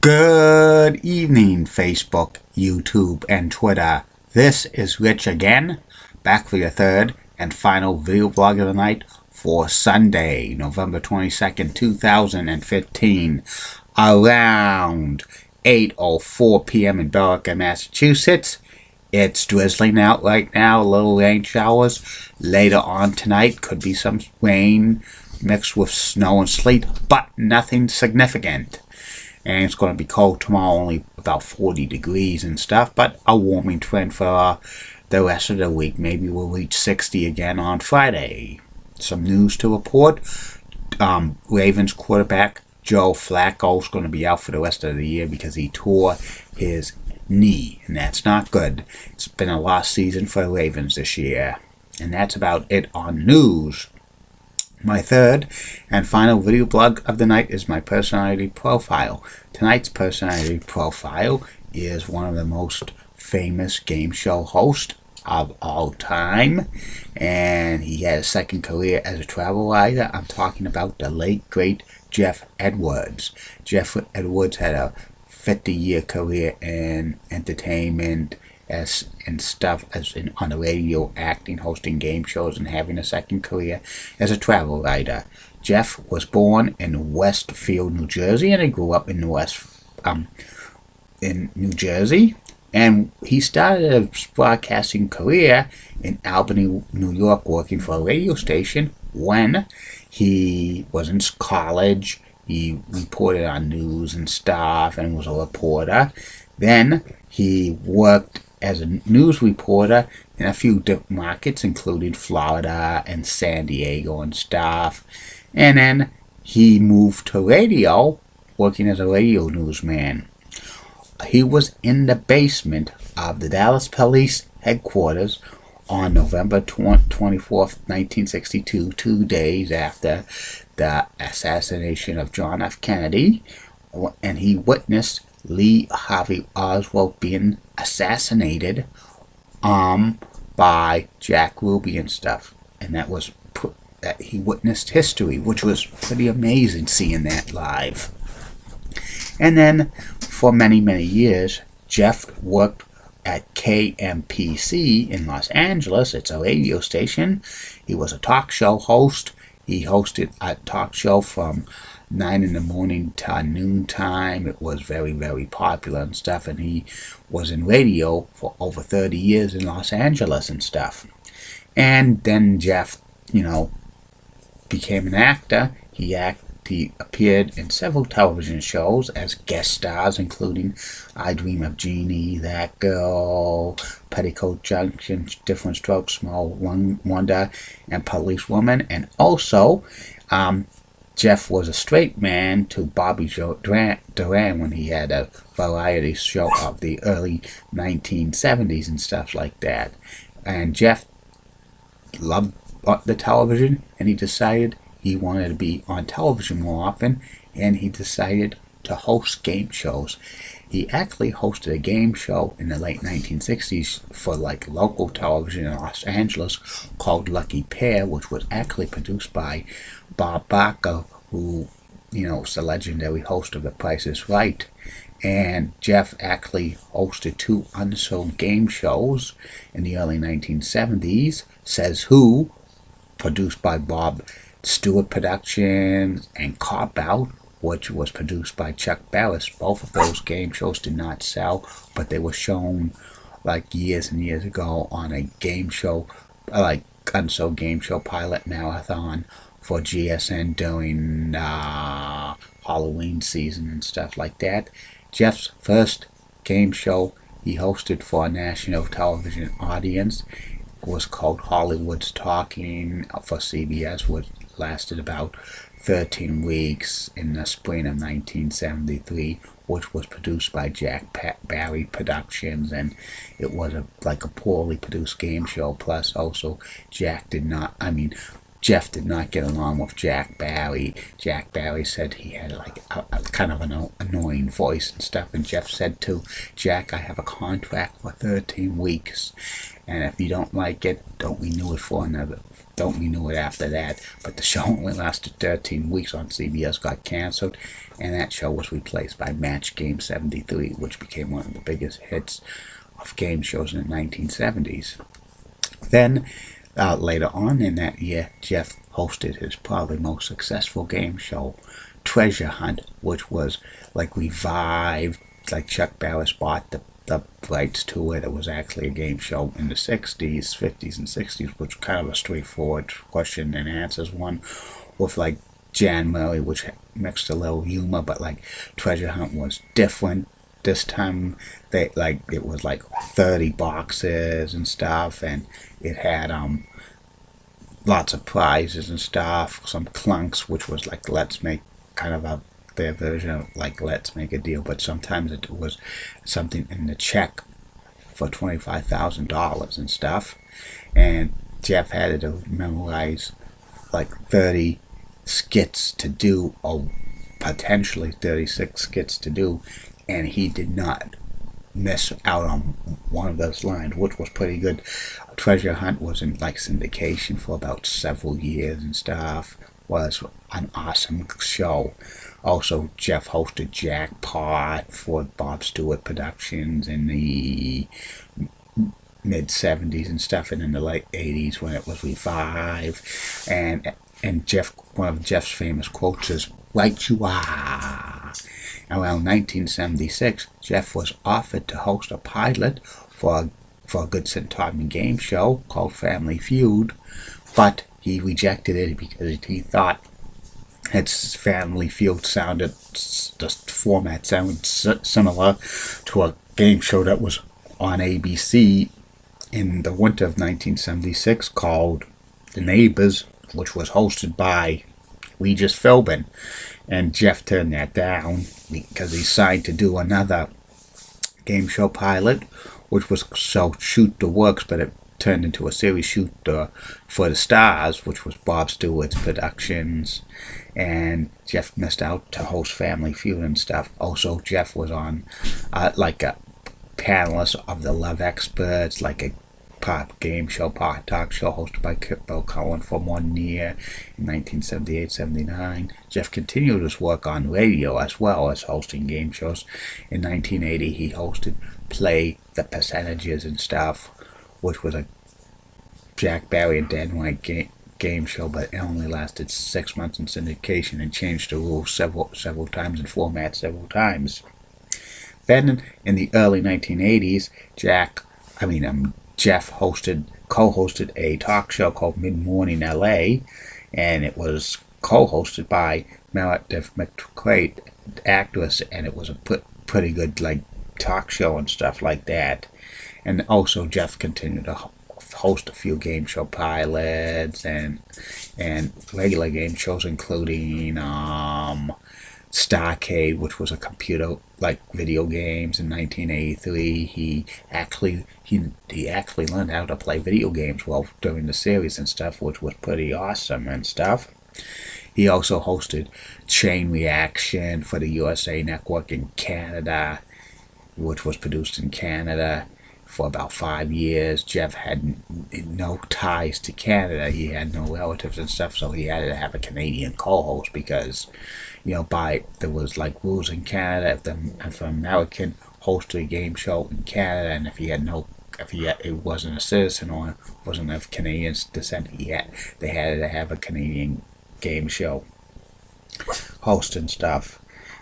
Good evening, Facebook, YouTube, and Twitter. This is Rich again, back for your third and final video blog of the night for Sunday, November 22nd, 2015, around 8:04 p.m. in Billerica, Massachusetts. It's drizzling out right now, a little rain showers. Later on tonight, could be some rain mixed with snow and sleet, but nothing significant. And it's going to be cold tomorrow, only about 40 degrees and stuff, but a warming trend for the rest of the week. Maybe we'll reach 60 again on Friday. Some news to report. Ravens quarterback Joe Flacco is going to be out for the rest of the year because he tore his knee, and that's not good. It's been a lost season for the Ravens this year. And that's about it on news. My third and final video blog of the night is my personality profile. Tonight's personality profile is one of the most famous game show hosts of all time, and he had a second career as a travel writer. I'm talking about the late great Geoff Edwards. Geoff Edwards had a 50-year career in entertainment and stuff on the radio, acting, hosting game shows, and having a second career as a travel writer. Geoff was born in Westfield, New Jersey, and he grew up in New Jersey. And he started a broadcasting career in Albany, New York, working for a radio station. When he was in college, he reported on news and stuff and was a reporter. Then he worked as a news reporter in a few different markets, including Florida and San Diego and stuff. And then he moved to radio, working as a radio newsman. He was in the basement of the Dallas Police headquarters on November 24th, 1962, 2 days after the assassination of John F. Kennedy, and he witnessed Lee Harvey Oswald being assassinated by Jack Ruby and stuff. And that he witnessed history, which was pretty amazing seeing that live. And then for many, many years, Geoff worked at KMPC in Los Angeles. It's a radio station. He was a talk show host. He hosted a talk show from 9 in the morning to noon time. It was very, very popular and stuff, and he was in radio for over 30 years in Los Angeles and stuff. And then Geoff, became an actor. He appeared in several television shows as guest stars, including I Dream of Jeannie, That Girl, Petticoat Junction, Different Strokes, Small Wonder, and Policewoman. And also, Geoff was a straight man to Bobby Duran when he had a variety show of the early 1970s and stuff like that. And Geoff loved the television, and he decided he wanted to be on television more often, and he decided to host game shows. He actually hosted a game show in the late 1960s for local television in Los Angeles called Lucky Pair, which was actually produced by Bob Barker, who, is the legendary host of The Price is Right. And Geoff actually hosted 2 unsold game shows in the early 1970s. Says Who, produced by Bob Stewart Productions, and Cop Out, which was produced by Chuck Barris. Both of those game shows did not sell, but they were shown years and years ago on a game show, unsold game show pilot marathon for GSN during Halloween season and stuff like that. Geoff's first game show he hosted for a national television audience was called Hollywood's Talking for CBS, which lasted about 13 weeks in the spring of 1973, which was produced by Jack Barry Productions, and it was a poorly produced game show. Plus, also, Geoff did not get along with Jack Barry. Jack Barry said he had a kind of an annoying voice and stuff, and Geoff said to Jack, "I have a contract for 13 weeks, and if you don't like it, don't renew it for don't renew it after that. But the show only lasted 13 weeks on CBS, got canceled, and that show was replaced by Match Game 73, which became one of the biggest hits of game shows in the 1970s. Then, later on in that year, Geoff hosted his probably most successful game show, Treasure Hunt, which was like revived, like Chuck Barris bought the rights to it. It was actually a game show in the 60s, 50s, and 60s, which was kind of a straightforward question and answers one with like Jan Murray, which mixed a little humor, but like Treasure Hunt was different. This time, it was like 30 boxes and stuff, and it had lots of prizes and stuff, some clunks, which was like let's make kind of their version of like let's make a deal, but sometimes it was something in the check for $25,000 and stuff. And Geoff had to memorize like 30 skits to do, or potentially 36 skits to do, and he did not miss out on one of those lines, which was pretty good. Treasure Hunt was in like syndication for about several years and stuff. Was an awesome show. Also, Geoff hosted Jackpot for Bob Stewart Productions in the mid-70s and stuff, and in the late 80s when it was revived. And Geoff, one of Geoff's famous quotes is, "Right you are." Around 1976, Geoff was offered to host a pilot for a Goodson Todman game show called Family Feud, but he rejected it because he thought its Family Feud sounded, the format sounded similar to a game show that was on ABC in the winter of 1976 called The Neighbors, which was hosted by Regis Philbin. And Geoff turned that down because he signed to do another game show pilot, which was so Shoot the Works, but it turned into a series, Shoot for the Stars, which was Bob Stewart's Productions. And Geoff missed out to host Family Feud and stuff. Also, Geoff was on like a panelist of the Love Experts, like a pop game show, pop talk show hosted by Bill Cohen for 1 year in 1978-79. Geoff continued his work on radio as well as hosting game shows. In 1980, he hosted Play the Percentages and stuff, which was a Jack Barry and Dan White game show, but it only lasted 6 months in syndication and changed the rules several times and format several times. Then in the early 1980s, Geoff co-hosted a talk show called Mid Morning LA, and it was co-hosted by Meredith McQuaid, actress, and it was a pretty good like talk show and stuff like that. And also Geoff continued to host a few game show pilots and regular game shows, including Starcade, which was a computer like video games. In 1983, he actually learned how to play video games well during the series and stuff, which was pretty awesome and stuff. He also hosted Chain Reaction for the USA Network in Canada, which was produced in Canada for about 5 years. Geoff had no ties to Canada. He had no relatives and stuff, so he had to have a Canadian co-host because, there was like rules in Canada. If an American hosted a game show in Canada, and if he wasn't a citizen or wasn't of Canadian descent, they had to have a Canadian game show host and stuff.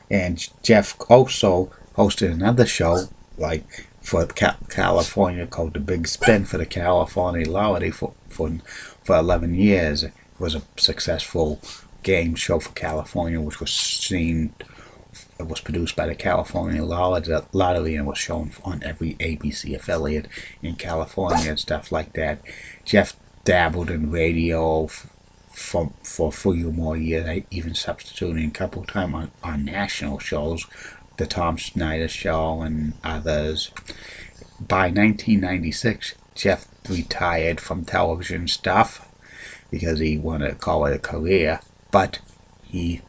And Geoff also hosted another show like for California called The Big Spin for the California Lottery for 11 years. It was a successful game show for California, which it was produced by the California Lottery and was shown on every ABC affiliate in California and stuff like that. Geoff dabbled in radio for a few more years, even substituting a couple of times on national shows, The Tom Snyder Show and others. By 1996, Geoff retired from television stuff because he wanted to call it a career, but he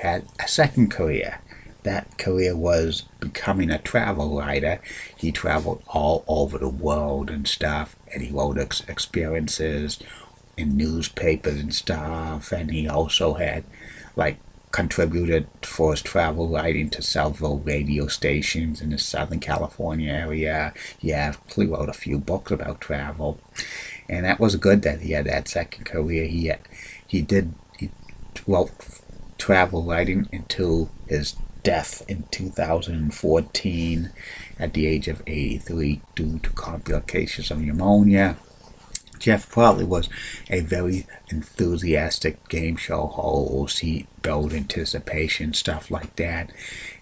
had a second career. That career was becoming a travel writer. He traveled all over the world and stuff, and he wrote experiences in newspapers and stuff, and he also had like contributed for his travel writing to several radio stations in the Southern California area. He actually wrote a few books about travel, and that was good that he had that second career. He wrote travel writing until his death in 2014 at the age of 83 due to complications of pneumonia. Geoff probably was a very enthusiastic game show host. He built anticipation, stuff like that.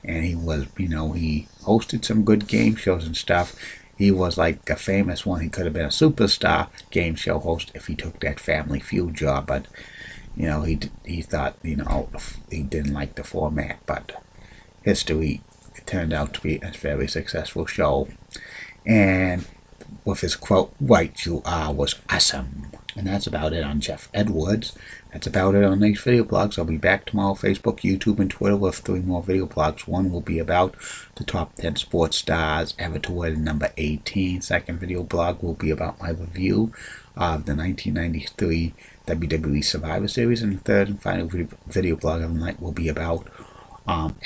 And he was, he hosted some good game shows and stuff. He was like a famous one. He could have been a superstar game show host if he took that Family Feud job. But, he thought, he didn't like the format. But history, it turned out to be a very successful show. And with his quote, "Right you are," was awesome. And that's about it on Geoff Edwards. That's about it on these video blogs. I'll be back tomorrow, Facebook, YouTube, and Twitter with 3 more video blogs. One will be about the top 10 sports stars ever to wear the number 18. Second video blog will be about my review of the 1993 WWE Survivor Series. And the third and final video blog of the night will be about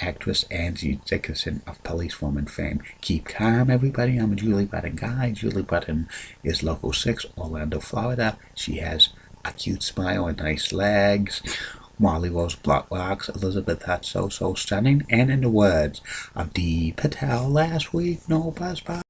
actress Angie Dickinson of Policewoman fame. Keep calm, everybody. I'm a Julie Button guy. Julie Button is Local 6, Orlando, Florida. She has a cute smile and nice legs. Molly Rose Block Rocks. Elizabeth Hutz so stunning. And in the words of Dee Patel last week, no buzz buzz.